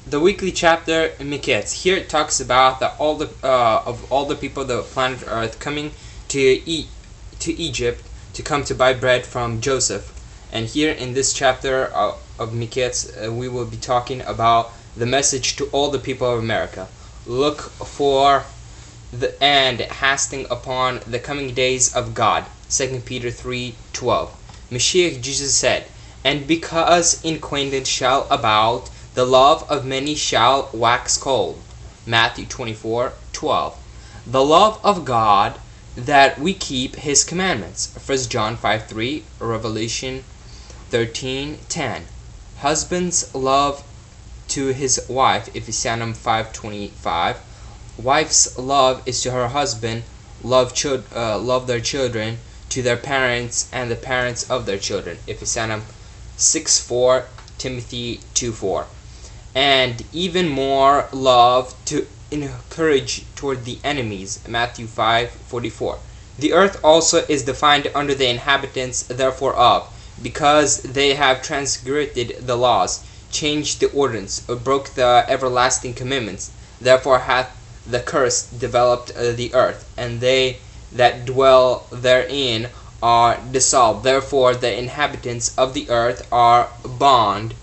The weekly chapter in Miketz. Here it talks about all the people of the planet Earth coming to Egypt to come to buy bread from Joseph. And here in this chapter of Miketz, we will be talking about the message to all the people of America. Look for and hasting upon the coming days of God. 2 Peter 3:12. Mashiach Jesus said, "And because iniquity shall abound, the love of many shall wax cold." Matthew 24:12. The love of God, that we keep his commandments. 1 John 5:3, Revelation 13:10. Husbands love to his wife, Ephesians 5:25. Wife's love is to her husband, love their children, to their parents and the parents of their children, Ephesians 6:4, Timothy 2:4. And even more love to encourage toward the enemies, Matthew 5:44. The earth also is defined under the inhabitants therefore of, because they have transgressed the laws, changed the ordinance, broke the everlasting commandments. Therefore hath the curse developed the earth, and they that dwell therein are dissolved. Therefore the inhabitants of the earth are bond,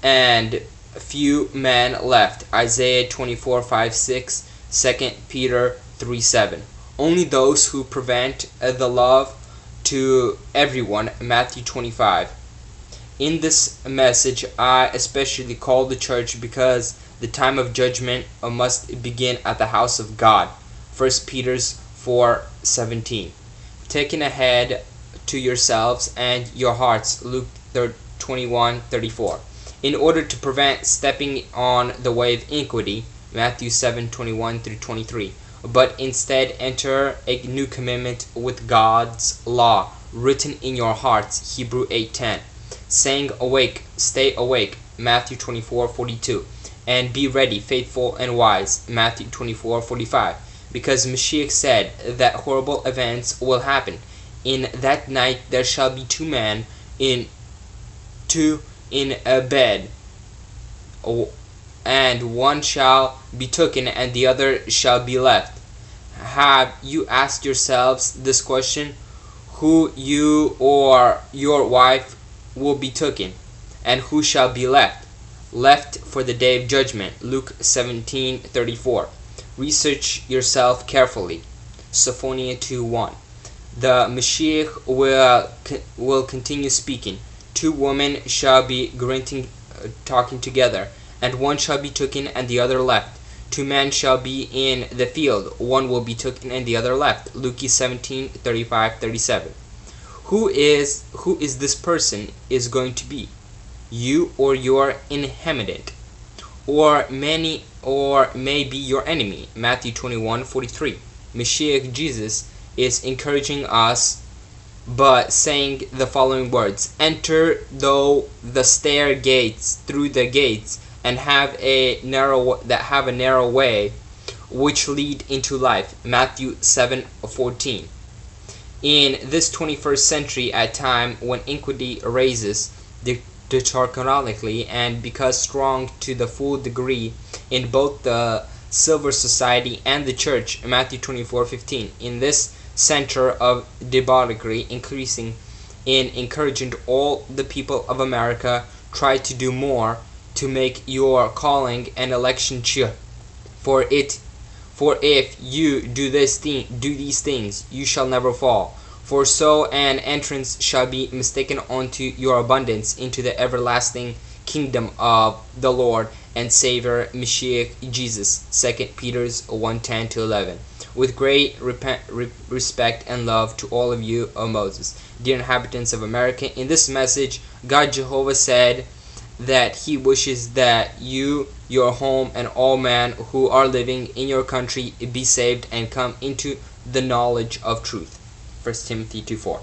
and few men left. Isaiah 24:5-6, 2 Peter 3:7. Only those who prevent the love to everyone, Matthew 25. In this message I especially call the church because the time of judgment must begin at the house of God. 1 Peter 4:17. Taking ahead to yourselves and your hearts, Luke 21:34. In order to prevent stepping on the way of iniquity, Matthew 7:21-23. But instead enter a new commandment with God's law written in your hearts, Hebrew 8:10. Saying awake, stay awake, Matthew 24:42. And be ready, faithful and wise, Matthew 24:45. Because Mashiach said that horrible events will happen. In that night there shall be two men in a bed, and one shall be taken and the other shall be left. Have you asked yourselves this question? Who, you or your wife, will be taken, and who shall be left? Left for the day of judgment, Luke 17:34. Research yourself carefully, Sophoniah 2:1. The Mashiach will continue speaking. Two women shall be talking together, and one shall be taken and the other left. Two men shall be in the field, one will be taken and the other left. Luke 17:35-37. Who is this person is going to be? You or your inhabitant, or maybe your enemy, Matthew 21:43. Mashiach Jesus is encouraging us but saying the following words: enter through the gates, and have a narrow way which lead into life, Matthew 7:14. In this 21st century, at a time when iniquity rises determinedly and becomes strong to the full degree in both the civil society and the church, Matthew 24:15. In this center of debauchery increasing in encouraging all the people of America, try to do more to make your calling and election sure. For if you do these things, you shall never fall. For so an entrance shall be mistaken unto your abundance into the everlasting kingdom of the Lord and Savior Mashiach Jesus. 2 Peter 1:10-11. With great respect and love to all of you, O Moses, dear inhabitants of America, in this message, God Jehovah said that he wishes that you, your home, and all men who are living in your country be saved and come into the knowledge of truth. 1 Timothy 2:4.